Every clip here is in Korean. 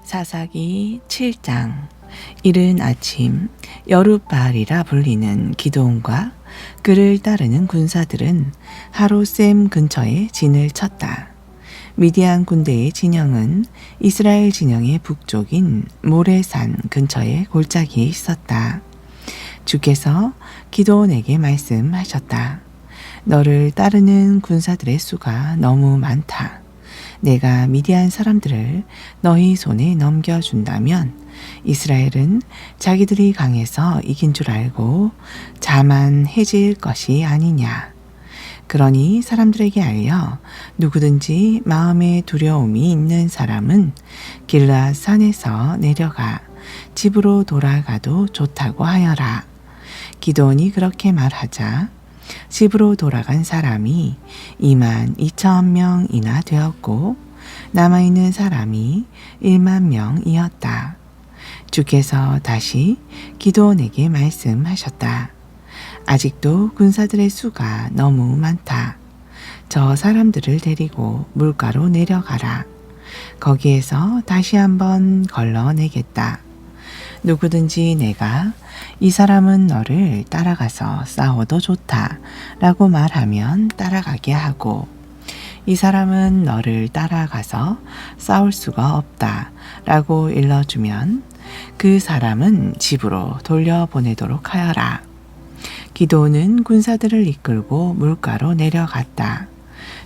사사기 7장. 이른 아침 여룻바알이라 불리는 기드온과 그를 따르는 군사들은 하롯셈 근처에 진을 쳤다. 미디안 군대의 진영은 이스라엘 진영의 북쪽인 모레산 근처에 골짜기에 있었다. 주께서 기드온에게 말씀하셨다. 너를 따르는 군사들의 수가 너무 많다. 내가 미디안 사람들을 너희 손에 넘겨준다면 이스라엘은 자기들이 강해서 이긴 줄 알고 자만해질 것이 아니냐. 그러니 사람들에게 알려 누구든지 마음에 두려움이 있는 사람은 길라 산에서 내려가 집으로 돌아가도 좋다고 하여라. 기드온이 그렇게 말하자 집으로 돌아간 사람이 22,000명이나 되었고 남아있는 사람이 10,000명이었다. 주께서 다시 기드온에게 말씀하셨다. 아직도 군사들의 수가 너무 많다. 저 사람들을 데리고 물가로 내려가라. 거기에서 다시 한번 걸러내겠다. 누구든지 내가 이 사람은 너를 따라가서 싸워도 좋다 라고 말하면 따라가게 하고, 이 사람은 너를 따라가서 싸울 수가 없다 라고 일러주면 그 사람은 집으로 돌려보내도록 하여라. 기드온은 군사들을 이끌고 물가로 내려갔다.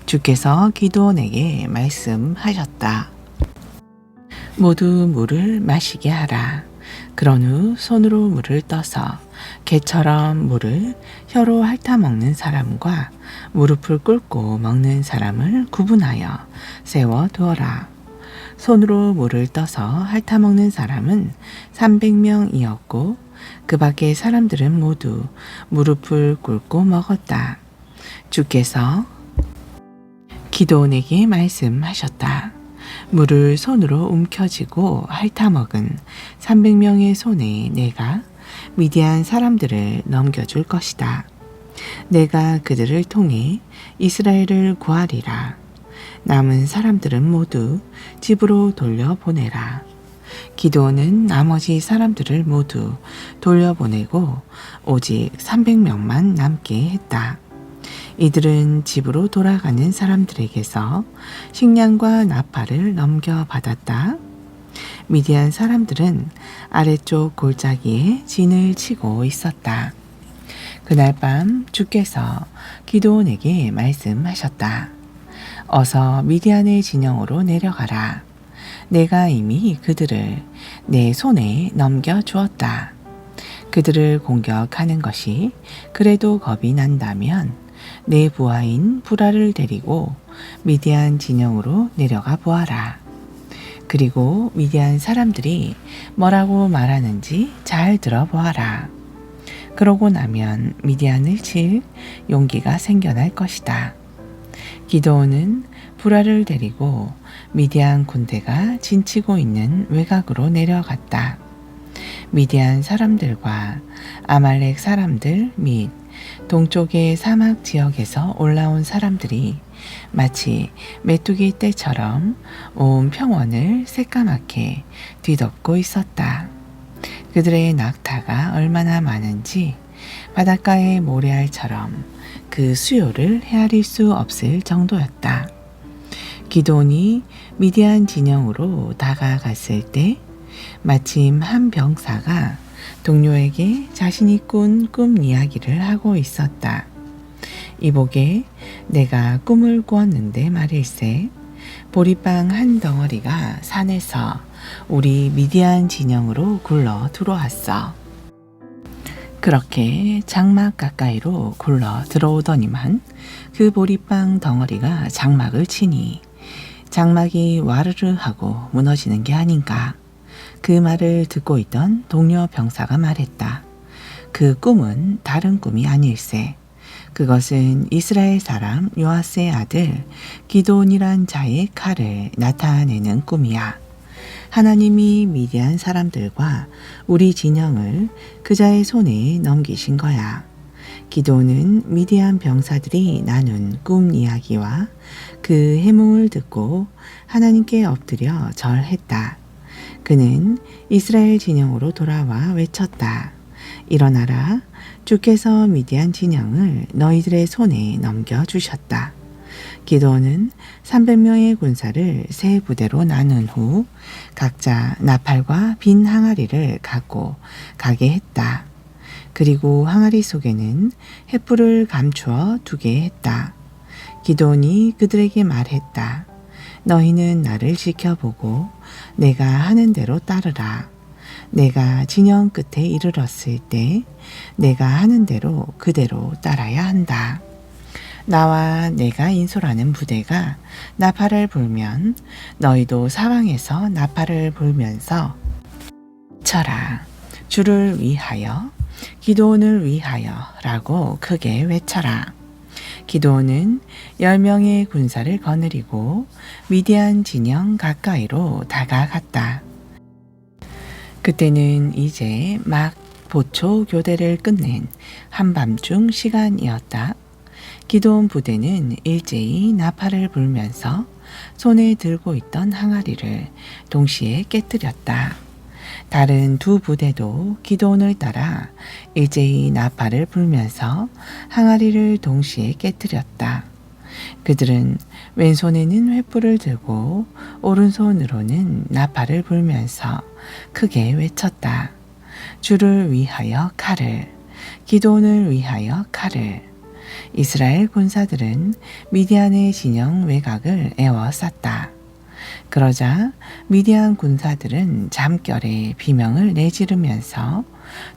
주께서 기드온에게 말씀하셨다. 모두 물을 마시게 하라. 그런 후 손으로 물을 떠서 개처럼 물을 혀로 핥아먹는 사람과 무릎을 꿇고 먹는 사람을 구분하여 세워두어라. 손으로 물을 떠서 핥아먹는 사람은 300명이었고 그 밖의 사람들은 모두 무릎을 꿇고 먹었다. 주께서 기드온에게 말씀하셨다. 물을 손으로 움켜쥐고 핥아먹은 300명의 손에 내가 미디안 사람들을 넘겨줄 것이다. 내가 그들을 통해 이스라엘을 구하리라. 남은 사람들은 모두 집으로 돌려보내라. 기드온은 나머지 사람들을 모두 돌려보내고 오직 300명만 남게 했다. 이들은 집으로 돌아가는 사람들에게서 식량과 나팔을 넘겨받았다. 미디안 사람들은 아래쪽 골짜기에 진을 치고 있었다. 그날 밤 주께서 기드온에게 말씀하셨다. 어서 미디안의 진영으로 내려가라. 내가 이미 그들을 내 손에 넘겨주었다. 그들을 공격하는 것이 그래도 겁이 난다면 내 부하인 부라를 데리고 미디안 진영으로 내려가 보아라. 그리고 미디안 사람들이 뭐라고 말하는지 잘 들어보아라. 그러고 나면 미디안을 칠 용기가 생겨날 것이다. 기드온은 부라를 데리고 미디안 군대가 진치고 있는 외곽으로 내려갔다. 미디안 사람들과 아말렉 사람들 및 동쪽의 사막 지역에서 올라온 사람들이 마치 메뚜기 떼처럼 온 평원을 새까맣게 뒤덮고 있었다. 그들의 낙타가 얼마나 많은지 바닷가의 모래알처럼 그 수요를 헤아릴 수 없을 정도였다. 기드온이 미디안 진영으로 다가갔을 때 마침 한 병사가 동료에게 자신이 꾼 꿈 이야기를 하고 있었다. 이보게 내가 꿈을 꾸었는데 말일세 보리빵 한 덩어리가 산에서 우리 미디안 진영으로 굴러 들어왔어. 그렇게 장막 가까이로 굴러 들어오더니만 그 보리빵 덩어리가 장막을 치니 장막이 와르르 하고 무너지는 게 아닌가. 그 말을 듣고 있던 동료 병사가 말했다. 그 꿈은 다른 꿈이 아닐세. 그것은 이스라엘 사람 요아스의 아들 기드온이란 자의 칼을 나타내는 꿈이야. 하나님이 미디안 사람들과 우리 진영을 그 자의 손에 넘기신 거야. 기드온은 미디안 병사들이 나눈 꿈 이야기와 그 해몽을 듣고 하나님께 엎드려 절했다. 그는 이스라엘 진영으로 돌아와 외쳤다. 일어나라. 주께서 미디안 진영을 너희들의 손에 넘겨주셨다. 기드온은 300명의 군사를 세 부대로 나눈 후 각자 나팔과 빈 항아리를 갖고 가게 했다. 그리고 항아리 속에는 횃불을 감추어 두게 했다. 기드온이 그들에게 말했다. 너희는 나를 지켜보고 내가 하는 대로 따르라. 내가 진영 끝에 이르렀을 때 내가 하는 대로 그대로 따라야 한다. 나와 내가 인솔하는 부대가 나팔을 불면 너희도 사방에서 나팔을 불면서 쳐라. 주를 위하여, 기드온을 위하여 라고 크게 외쳐라. 기드온은 10명의 군사를 거느리고 미디안 진영 가까이로 다가갔다. 그때는 이제 막 보초 교대를 끝낸 한밤중 시간이었다. 기드온 부대는 일제히 나팔을 불면서 손에 들고 있던 항아리를 동시에 깨뜨렸다. 다른 두 부대도 기드온을 따라 일제히 나팔을 불면서 항아리를 동시에 깨뜨렸다. 그들은 왼손에는 횃불을 들고 오른손으로는 나팔을 불면서 크게 외쳤다. 주를 위하여 칼을, 기드온을 위하여 칼을. 이스라엘 군사들은 미디안의 진영 외곽을 에워쌌다. 그러자 미디안 군사들은 잠결에 비명을 내지르면서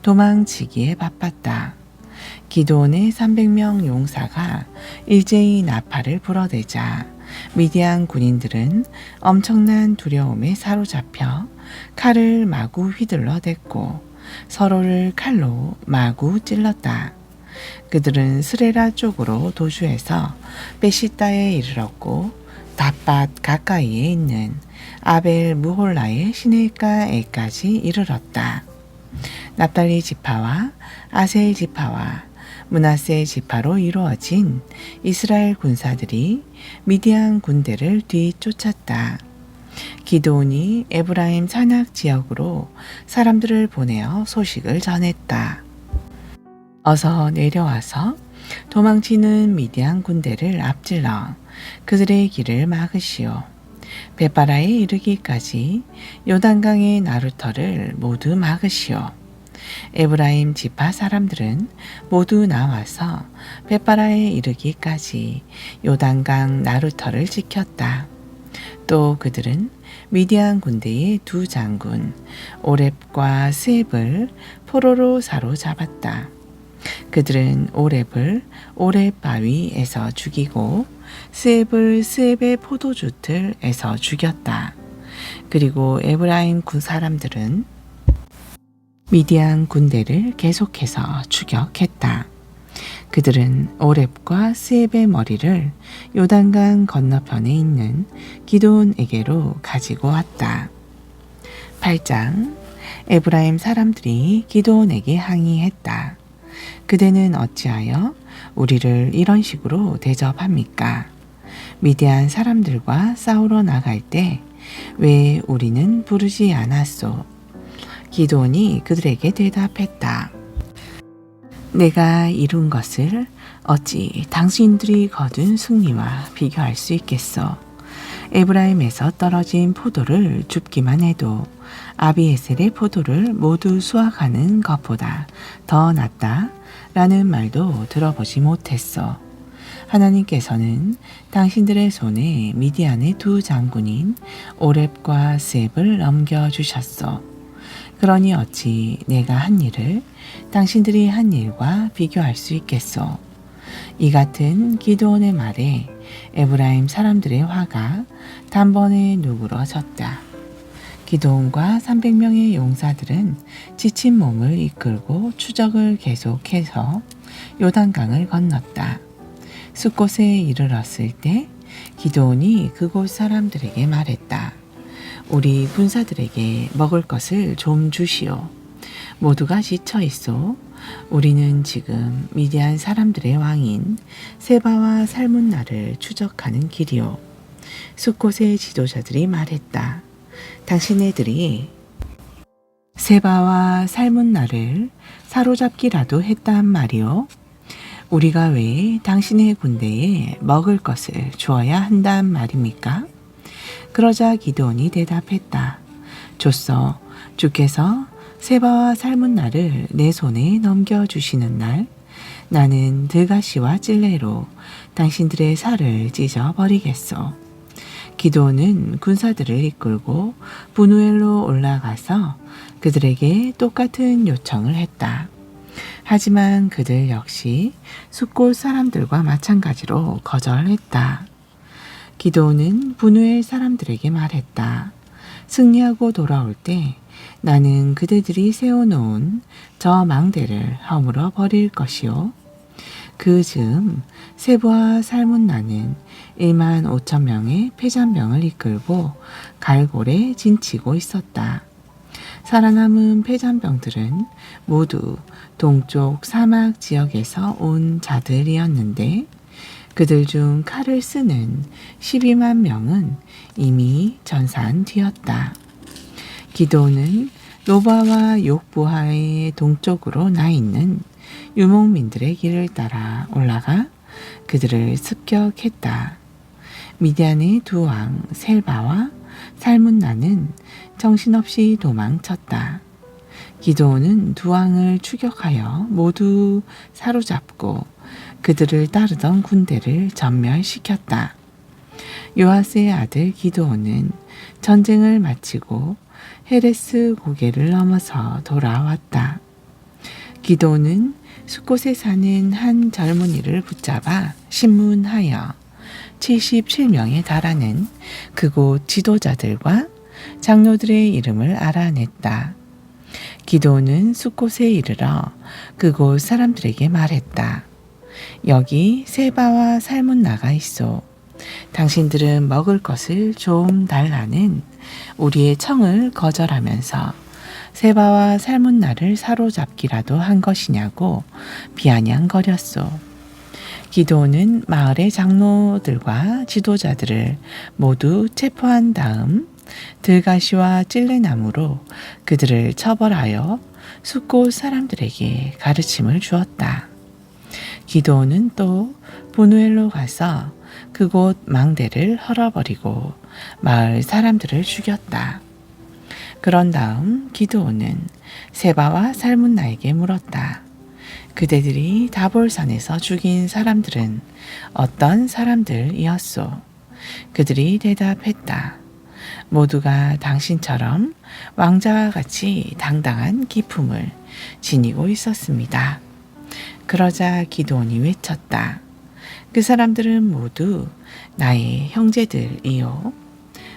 도망치기에 바빴다. 기드온의 300명 용사가 일제히 나팔을 불어대자 미디안 군인들은 엄청난 두려움에 사로잡혀 칼을 마구 휘둘러 댔고 서로를 칼로 마구 찔렀다. 그들은 스레라 쪽으로 도주해서 베시다에 이르렀고 닷밭 가까이에 있는 아벨 무홀라의 시내가에까지 이르렀다. 납달리 지파와 아셀 지파와 므낫세 지파로 이루어진 이스라엘 군사들이 미디안 군대를 뒤쫓았다. 기드온이 에브라임 산악 지역으로 사람들을 보내어 소식을 전했다. 어서 내려와서 도망치는 미디안 군대를 앞질러 그들의 길을 막으시오. 베바라에 이르기까지 요단강의 나루터를 모두 막으시오. 에브라임 지파 사람들은 모두 나와서 베바라에 이르기까지 요단강 나루터를 지켰다. 또 그들은 미디안 군대의 두 장군 오렙과 스앱을 포로로 사로잡았다. 그들은 오렙을 오렙 바위에서 죽이고 스앱을 스앱의 포도주틀에서 죽였다. 그리고 에브라임 군 사람들은 미디안 군대를 계속해서 추격했다. 그들은 오렙과 스앱의 머리를 요단강 건너편에 있는 기드온에게로 가지고 왔다. 8장. 에브라임 사람들이 기드온에게 항의했다. 그대는 어찌하여 우리를 이런 식으로 대접합니까? 미디안 사람들과 싸우러 나갈 때 왜 우리는 부르지 않았소? 기드온이 그들에게 대답했다. 내가 이룬 것을 어찌 당신들이 거둔 승리와 비교할 수 있겠소? 에브라임에서 떨어진 포도를 줍기만 해도 아비에셀의 포도를 모두 수확하는 것보다 더 낫다 라는 말도 들어보지 못했어. 하나님께서는 당신들의 손에 미디안의 두 장군인 오렙과 스앱을 넘겨주셨어. 그러니 어찌 내가 한 일을 당신들이 한 일과 비교할 수 있겠소. 이 같은 기드온의 말에 에브라임 사람들의 화가 단번에 누그러졌다. 기드온과 300명의 용사들은 지친 몸을 이끌고 추적을 계속해서 요단강을 건넜다. 숫곳에 이르렀을 때 기드온이 그곳 사람들에게 말했다. 우리 군사들에게 먹을 것을 좀 주시오. 모두가 지쳐 있어. 우리는 지금 미디안 사람들의 왕인 세바와 살문나를 추적하는 길이오. 숫곳의 지도자들이 말했다. 당신네들이 세바와 살문나를 사로잡기라도 했단 말이오. 우리가 왜 당신의 군대에 먹을 것을 주어야 한단 말입니까? 그러자 기드온이 대답했다. 줬어. 주께서 세바와 살문나를 내 손에 넘겨주시는 날 나는 드가시와 찔레로 당신들의 살을 찢어버리겠소. 기드온은 군사들을 이끌고 분우엘로 올라가서 그들에게 똑같은 요청을 했다. 하지만 그들 역시 숫곳 사람들과 마찬가지로 거절했다. 기드온은 분우엘 사람들에게 말했다. 승리하고 돌아올 때 나는 그대들이 세워놓은 저 망대를 허물어 버릴 것이요. 그 즈음 세바와 살문나는 1만 5천 명의 패잔병을 이끌고 갈골에 진치고 있었다. 살아남은 패잔병들은 모두 동쪽 사막 지역에서 온 자들이었는데 그들 중 칼을 쓰는 12만 명은 이미 전산 뒤였다. 기드온은 노바와 욕부하의 동쪽으로 나 있는 유목민들의 길을 따라 올라가 그들을 습격했다. 미디안의 두 왕 셀바와 살문나는 정신없이 도망쳤다. 기드온은 두 왕을 추격하여 모두 사로잡고 그들을 따르던 군대를 전멸시켰다. 요아스의 아들 기드온은 전쟁을 마치고 헤레스 고개를 넘어서 돌아왔다. 기드온은 숫곳에 사는 한 젊은이를 붙잡아 신문하여 77명에 달하는 그곳 지도자들과 장로들의 이름을 알아냈다. 기드온은 숫곳에 이르러 그곳 사람들에게 말했다. 여기 세바와 살문나가 있소. 당신들은 먹을 것을 좀 달라는 우리의 청을 거절하면서 세바와 살문나를 사로잡기라도 한 것이냐고 비아냥거렸소. 기드온은 마을의 장로들과 지도자들을 모두 체포한 다음 들가시와 찔레나무로 그들을 처벌하여 숫곳 사람들에게 가르침을 주었다. 기드온은 또 분우엘로 가서 그곳 망대를 헐어버리고 마을 사람들을 죽였다. 그런 다음 기드온은 세바와 살문나에게 물었다. 그대들이 다볼산에서 죽인 사람들은 어떤 사람들이었소? 그들이 대답했다. 모두가 당신처럼 왕자와 같이 당당한 기품을 지니고 있었습니다. 그러자 기드온이 외쳤다. 그 사람들은 모두 나의 형제들이요.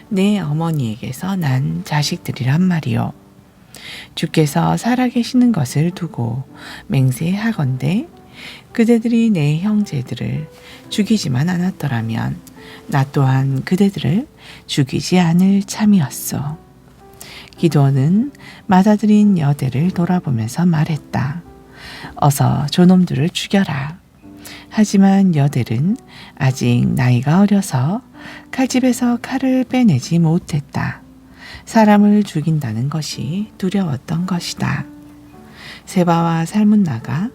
내 어머니에게서 난 자식들이란 말이요. 주께서 살아계시는 것을 두고 맹세하건대 그대들이 내 형제들을 죽이지만 않았더라면 나 또한 그대들을 죽이지 않을 참이었소. 기드온은 맞아들인 여대를 돌아보면서 말했다. 어서 저놈들을 죽여라. 하지만 여델은 아직 나이가 어려서 칼집에서 칼을 빼내지 못했다. 사람을 죽인다는 것이 두려웠던 것이다. 세바와 살문나가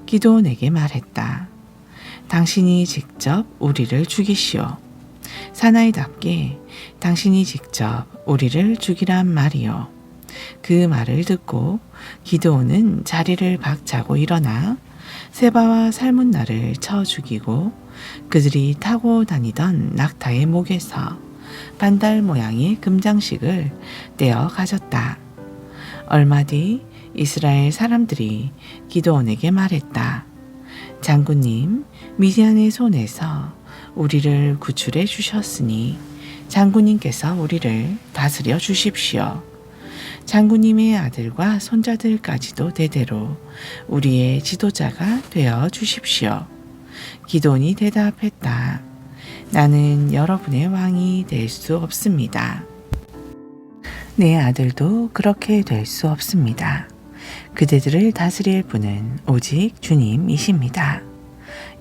기드온에게 말했다. 당신이 직접 우리를 죽이시오. 사나이답게 당신이 직접 우리를 죽이란 말이오. 그 말을 듣고 기드온은 자리를 박차고 일어나 세바와 살문나를 쳐 죽이고 그들이 타고 다니던 낙타의 목에서 반달 모양의 금장식을 떼어 가졌다. 얼마 뒤 이스라엘 사람들이 기드온에게 말했다. 장군님, 미디안의 손에서 우리를 구출해 주셨으니 장군님께서 우리를 다스려 주십시오. 장군님의 아들과 손자들까지도 대대로 우리의 지도자가 되어 주십시오. 기드온이 대답했다. 나는 여러분의 왕이 될 수 없습니다. 내 아들도 그렇게 될 수 없습니다. 그대들을 다스릴 분은 오직 주님이십니다.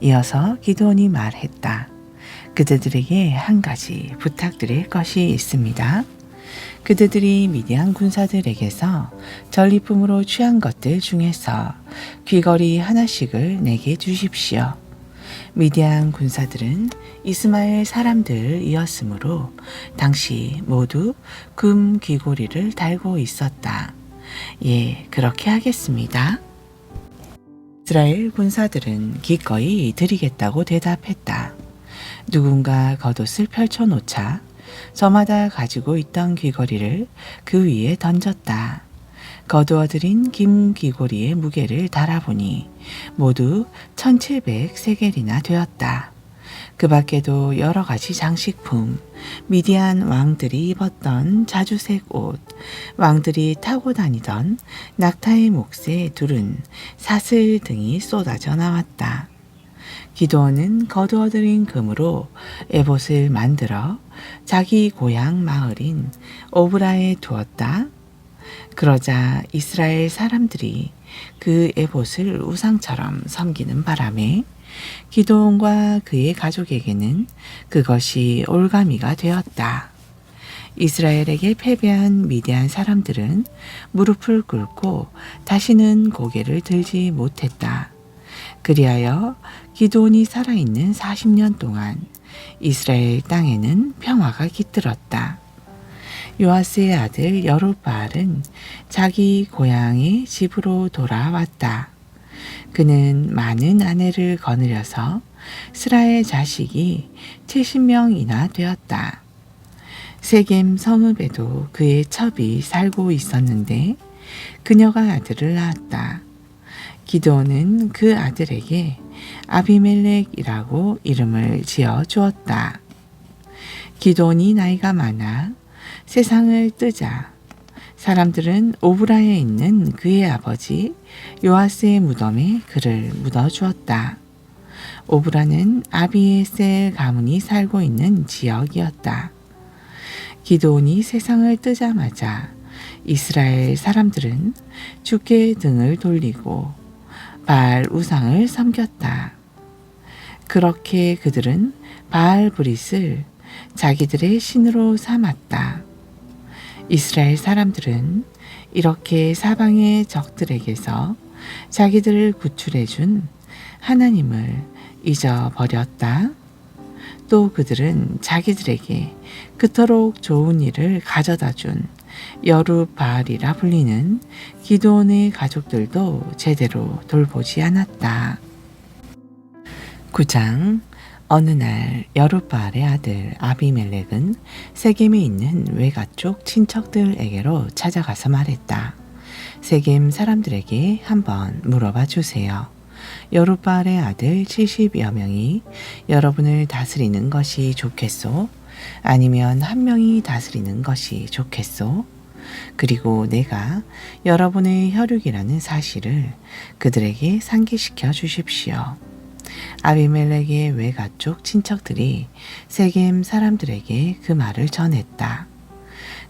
이어서 기드온이 말했다. 그대들에게 한 가지 부탁드릴 것이 있습니다. 그들이 미디안 군사들에게서 전리품으로 취한 것들 중에서 귀걸이 하나씩을 내게 주십시오. 미디안 군사들은 이스마엘 사람들이었으므로 당시 모두 금 귀고리를 달고 있었다. 예, 그렇게 하겠습니다. 이스라엘 군사들은 기꺼이 드리겠다고 대답했다. 누군가 겉옷을 펼쳐놓자 저마다 가지고 있던 귀걸이를 그 위에 던졌다. 거두어들인 긴 귀고리의 무게를 달아보니 모두 1700세겔이나 되었다. 그 밖에도 여러 가지 장식품, 미디안 왕들이 입었던 자주색 옷, 왕들이 타고 다니던 낙타의 몫에 두른 사슬 등이 쏟아져 나왔다. 기드온은 거두어들인 금으로 에봇을 만들어 자기 고향 마을인 오브라에 두었다. 그러자 이스라엘 사람들이 그 에봇을 우상처럼 섬기는 바람에 기드온과 그의 가족에게는 그것이 올가미가 되었다. 이스라엘에게 패배한 미디안 사람들은 무릎을 꿇고 다시는 고개를 들지 못했다. 그리하여 기드온이 살아있는 40년 동안 이스라엘 땅에는 평화가 깃들었다. 요아스의 아들 여룹바알은 자기 고향의 집으로 돌아왔다. 그는 많은 아내를 거느려서 스라의 자식이 70명이나 되었다. 세겜 성읍에도 그의 첩이 살고 있었는데 그녀가 아들을 낳았다. 기드온은 그 아들에게 아비멜렉이라고 이름을 지어 주었다. 기드온이 나이가 많아 세상을 뜨자 사람들은 오브라에 있는 그의 아버지 요아스의 무덤에 그를 묻어주었다. 오브라는 아비에셀 가문이 살고 있는 지역이었다. 기드온이 세상을 뜨자마자 이스라엘 사람들은 주께 등을 돌리고 바알 우상을 섬겼다. 그렇게 그들은 바알 브릿을 자기들의 신으로 삼았다. 이스라엘 사람들은 이렇게 사방의 적들에게서 자기들을 구출해준 하나님을 잊어버렸다. 또 그들은 자기들에게 그토록 좋은 일을 가져다 준 여룹바알이라 불리는 기드온의 가족들도 제대로 돌보지 않았다. 9장. 어느 날 여룹바알의 아들 아비멜렉은 세겜에 있는 외가 쪽 친척들에게로 찾아가서 말했다. 세겜 사람들에게 한번 물어봐 주세요. 여룹바알의 아들 70여 명이 여러분을 다스리는 것이 좋겠소? 아니면 한 명이 다스리는 것이 좋겠소? 그리고 내가 여러분의 혈육이라는 사실을 그들에게 상기시켜 주십시오. 아비멜렉의 외가 쪽 친척들이 세겜 사람들에게 그 말을 전했다.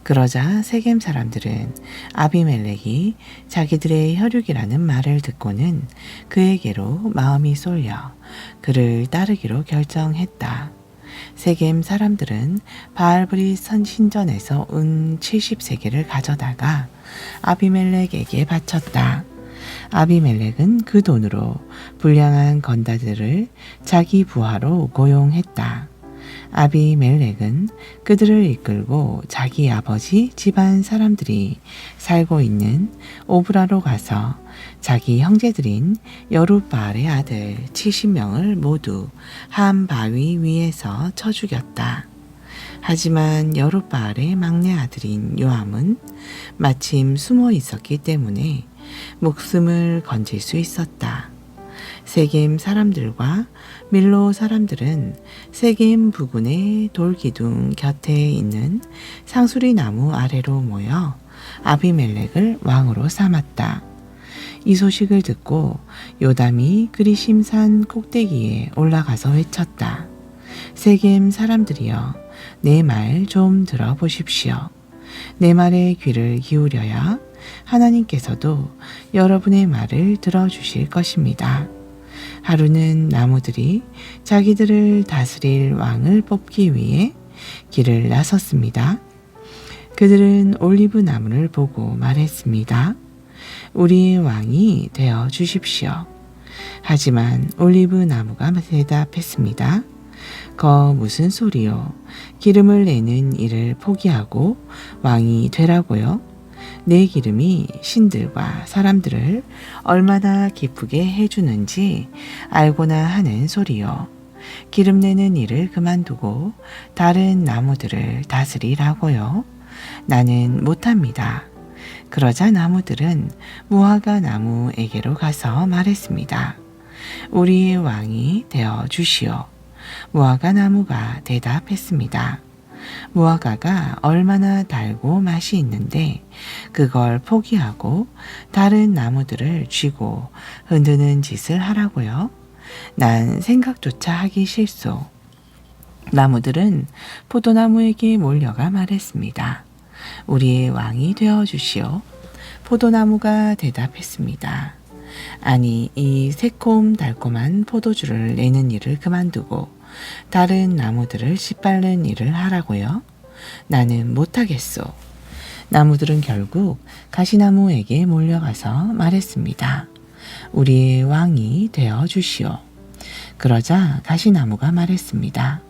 그러자 세겜 사람들은 아비멜렉이 자기들의 혈육이라는 말을 듣고는 그에게로 마음이 쏠려 그를 따르기로 결정했다. 세겜 사람들은 바알브릿 선신전에서 은 70세겔을 가져다가 아비멜렉에게 바쳤다. 아비멜렉은 그 돈으로 불량한 건다들을 자기 부하로 고용했다. 아비멜렉은 그들을 이끌고 자기 아버지 집안 사람들이 살고 있는 오브라로 가서 자기 형제들인 여룹바알의 아들 70명을 모두 한 바위 위에서 쳐 죽였다. 하지만 여룹바알의 막내 아들인 요암은 마침 숨어 있었기 때문에 목숨을 건질 수 있었다. 세겜 사람들과 밀로 사람들은 세겜 부근의 돌기둥 곁에 있는 상수리 나무 아래로 모여 아비멜렉을 왕으로 삼았다. 이 소식을 듣고 요담이 그리심산 꼭대기에 올라가서 외쳤다. 세겜 사람들이여, 내 말 좀 들어보십시오. 내 말에 귀를 기울여야 하나님께서도 여러분의 말을 들어주실 것입니다. 하루는 나무들이 자기들을 다스릴 왕을 뽑기 위해 길을 나섰습니다. 그들은 올리브 나무를 보고 말했습니다. 우리의 왕이 되어 주십시오. 하지만 올리브 나무가 대답했습니다. 거 무슨 소리요? 기름을 내는 일을 포기하고 왕이 되라고요? 내 기름이 신들과 사람들을 얼마나 기쁘게 해주는지 알고나 하는 소리요. 기름 내는 일을 그만두고 다른 나무들을 다스리라고요. 나는 못합니다. 그러자 나무들은 무화과 나무에게로 가서 말했습니다. 우리의 왕이 되어 주시오. 무화과 나무가 대답했습니다. 무화과가 얼마나 달고 맛이 있는데 그걸 포기하고 다른 나무들을 쥐고 흔드는 짓을 하라고요? 난 생각조차 하기 싫소. 나무들은 포도나무에게 몰려가 말했습니다. 우리의 왕이 되어 주시오. 포도나무가 대답했습니다. 아니, 이 새콤달콤한 포도주를 내는 일을 그만두고 다른 나무들을 짓밟는 일을 하라고요? 나는 못하겠소. 나무들은 결국 가시나무에게 몰려가서 말했습니다. 우리의 왕이 되어 주시오. 그러자 가시나무가 말했습니다.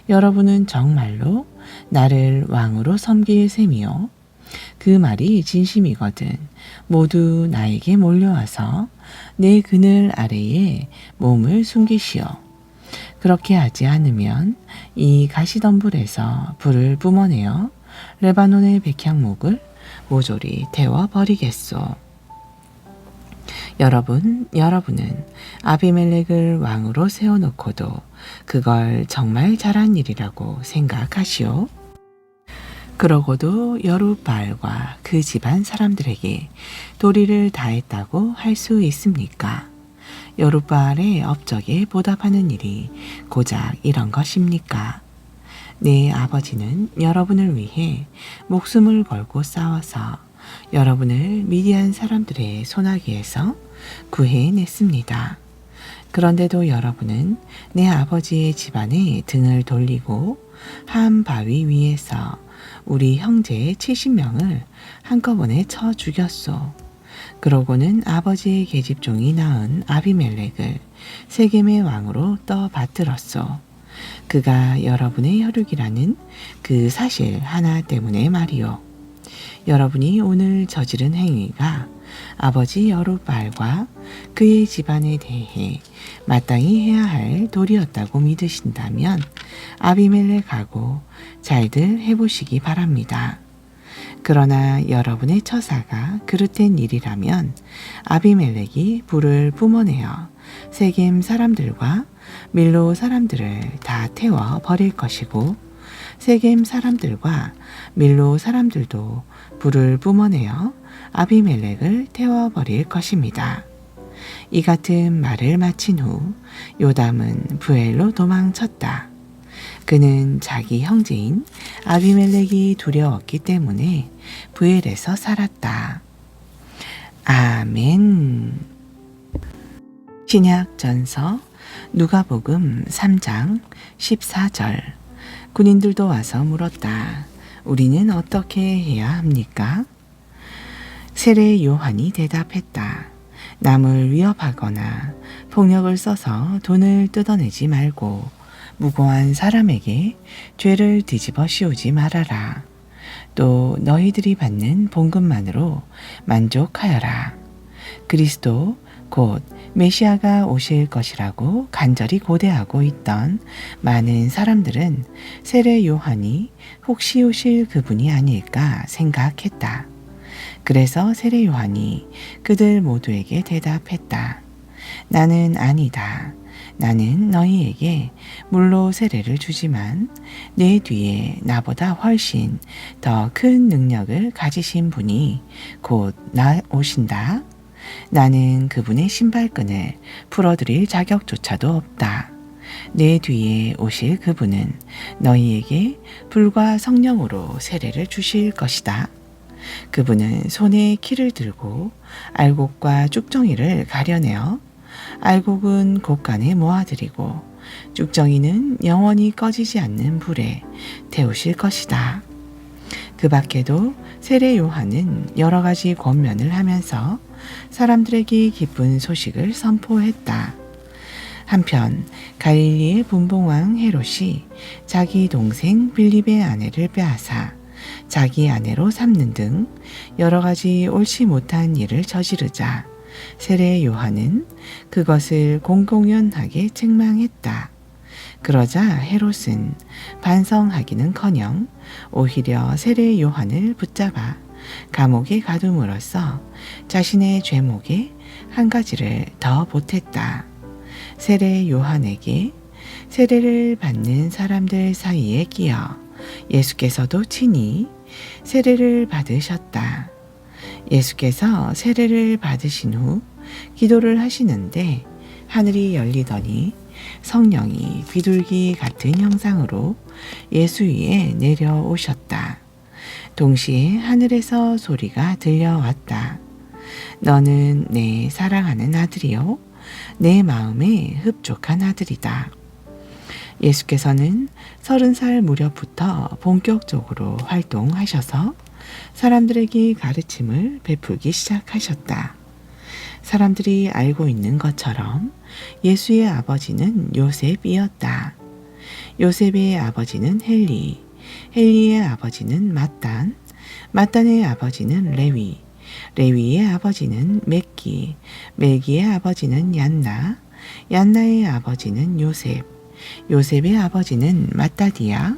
여러분은 정말로 나를 왕으로 섬길 셈이요. 그 말이 진심이거든 모두 나에게 몰려와서 내 그늘 아래에 몸을 숨기시오. 그렇게 하지 않으면 이 가시덤불에서 불을 뿜어내어 레바논의 백향목을 모조리 태워버리겠소. 여러분은 아비멜렉을 왕으로 세워놓고도 그걸 정말 잘한 일이라고 생각하시오? 그러고도 여룻바알과 그 집안 사람들에게 도리를 다했다고 할 수 있습니까? 여룻바알의 업적에 보답하는 일이 고작 이런 것입니까? 내 아버지는 여러분을 위해 목숨을 걸고 싸워서 여러분을 미디안 사람들의 손아귀에서 구해냈습니다. 그런데도 여러분은 내 아버지의 집안에 등을 돌리고 한 바위 위에서 우리 형제 70명을 한꺼번에 쳐 죽였소. 그러고는 아버지의 계집종이 낳은 아비멜렉을 세겜의 왕으로 떠받들었소. 그가 여러분의 혈육이라는 그 사실 하나 때문에 말이요. 여러분이 오늘 저지른 행위가 아버지 여룻바알과 그의 집안에 대해 마땅히 해야 할 도리였다고 믿으신다면 아비멜렉하고 잘들 해보시기 바랍니다. 그러나 여러분의 처사가 그릇된 일이라면 아비멜렉이 불을 뿜어내어 세겜 사람들과 밀로 사람들을 다 태워 버릴 것이고 세겜 사람들과 밀로 사람들도 불을 뿜어내어 아비멜렉을 태워버릴 것입니다. 이 같은 말을 마친 후 요담은 부엘로 도망쳤다. 그는 자기 형제인 아비멜렉이 두려웠기 때문에 부엘에서 살았다. 아멘. 신약전서 누가복음 3장 14절. 군인들도 와서 물었다. 우리는 어떻게 해야 합니까? 세례 요한이 대답했다. 남을 위협하거나 폭력을 써서 돈을 뜯어내지 말고 무고한 사람에게 죄를 뒤집어 씌우지 말아라. 또 너희들이 받는 봉급만으로 만족하여라. 그리스도 곧 메시아가 오실 것이라고 간절히 고대하고 있던 많은 사람들은 세례 요한이 혹시 오실 그분이 아닐까 생각했다. 그래서 세례 요한이 그들 모두에게 대답했다. 나는 아니다. 나는 너희에게 물로 세례를 주지만 내 뒤에 나보다 훨씬 더 큰 능력을 가지신 분이 곧 나 오신다. 나는 그분의 신발끈을 풀어드릴 자격조차도 없다. 내 뒤에 오실 그분은 너희에게 불과 성령으로 세례를 주실 것이다. 그분은 손에 키를 들고 알곡과 쭉정이를 가려내어 알곡은 곡간에 모아들이고 쭉정이는 영원히 꺼지지 않는 불에 태우실 것이다. 그 밖에도 세례 요한은 여러 가지 권면을 하면서 사람들에게 기쁜 소식을 선포했다. 한편 갈릴리의 분봉왕 헤롯이 자기 동생 빌립의 아내를 빼앗아 자기 아내로 삼는 등 여러 가지 옳지 못한 일을 저지르자 세례 요한은 그것을 공공연하게 책망했다. 그러자 헤롯은 반성하기는커녕 오히려 세례 요한을 붙잡아 감옥에 가둠으로써 자신의 죄목에 한 가지를 더 보탰다. 세례 요한에게 세례를 받는 사람들 사이에 끼어 예수께서도 친히 세례를 받으셨다. 예수께서 세례를 받으신 후 기도를 하시는데 하늘이 열리더니 성령이 비둘기 같은 형상으로 예수 위에 내려오셨다. 동시에 하늘에서 소리가 들려왔다. 너는 내 사랑하는 아들이요 내 마음에 흡족한 아들이다. 예수께서는 30살 무렵부터 본격적으로 활동하셔서 사람들에게 가르침을 베풀기 시작하셨다. 사람들이 알고 있는 것처럼 예수의 아버지는 요셉이었다. 요셉의 아버지는 헬리, 헬리의 아버지는 mattan, mattan의 아버지는 레위, 레위의 아버지는 멜기, 멜기의 아버지는 얀나, 얀나의 아버지는 요셉, 요셉의 아버지는 마따디아,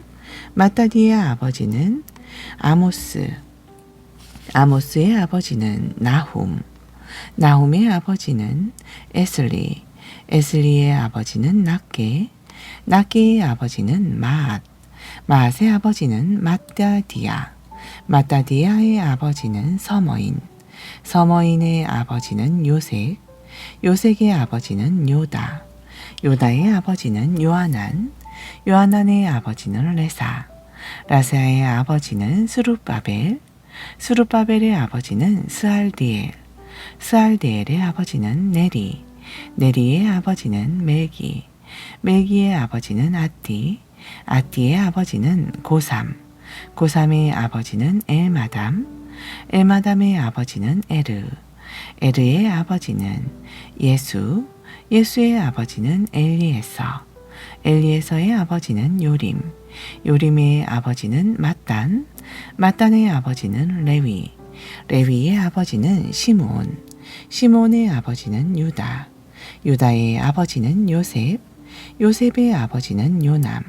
마따디의 아버지는 아모스, 아모스의 아버지는 나훔, 나훔의 아버지는 에슬리, 에슬리의 아버지는 낫게, 낫게의 아버지는 마앗, 마앗의 아버지는 마따디아, 마따디아의 아버지는 서머인, 서머인의 아버지는 요색, 요색의 아버지는 요다, 요다의 아버지는 요하난, 요하난의 아버지는 레사, 라사의 아버지는 스룹바벨, 스룹바벨의 아버지는 스알디엘, 스알디엘의 아버지는 네리, 네리의 아버지는 멜기, 멜기의 아버지는 아띠, 아띠의 아버지는 고삼, 고삼의 아버지는 엘마담, 엘마담의 아버지는 에르, 에르의 아버지는 예수, 예수의 아버지는 엘리에서, 엘리에서의 아버지는 요림, 요림의 아버지는 mattan, mattan의 아버지는 레위, 레위의 아버지는 시몬, 시몬의 아버지는 유다, 유다의 아버지는 요셉, 요셉의 아버지는 요남,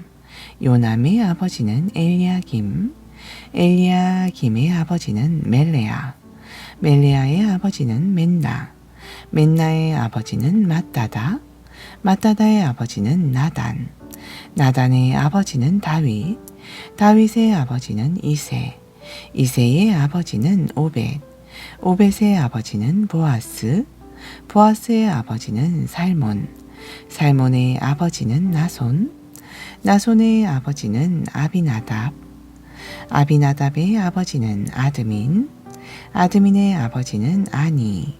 요남의 아버지는 엘리야김, 엘리야김의 아버지는 멜레아, 멜레아의 아버지는 맨나, 맨나의 아버지는 마따다, 마따다의 아버지는 나단, 나단의 아버지는 다윗, 다윗의 아버지는 이세, 이세의 아버지는 오벳, 오벳의 아버지는 보아스, 보아스의 아버지는 살몬, 살몬의 아버지는 나손, 나손의 아버지는 아비나답, 아비나답의 아버지는 아드민, 아드민의 아버지는 아니,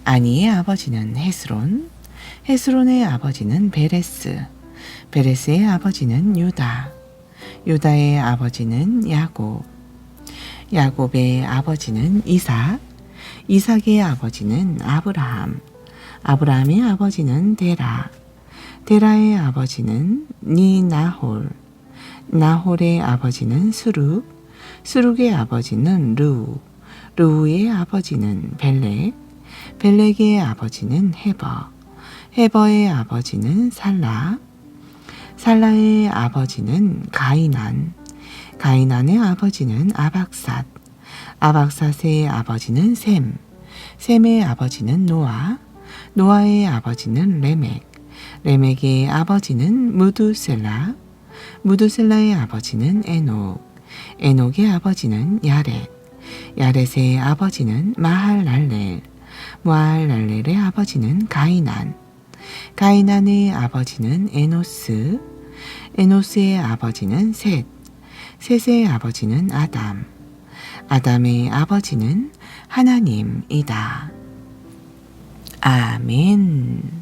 아니의 아버지는 헤스론, 헤스론의 아버지는 베레스, 베레스의 아버지는 유다, 유다의 아버지는 야곱, 야곱의 아버지는 이삭, 이삭의 아버지는 아브라함, 아브라함의 아버지는 데라, 데라의 아버지는 니나홀, 나홀의 아버지는 스룩, 스룩의 아버지는 르우, 르우의 아버지는 벨렉, 벨렉의 아버지는 헤버, 헤버의 아버지는 살라, 살라의 아버지는 가이난, 가이난의 아버지는 아박삿, 아박삿의 아버지는 셈, 셈의 아버지는 노아, 노아의 아버지는 레멕, 레멕의 아버지는 무두셀라, 무두셀라의 아버지는 에녹, 에녹의 아버지는 야렛, 야렛의 아버지는 마할랄렐, 마할랄렐의 아버지는 가이난, 가이난의 아버지는 에노스, 에노스의 아버지는 셋, 셋의 아버지는 아담, 아담의 아버지는 하나님이다. 아멘.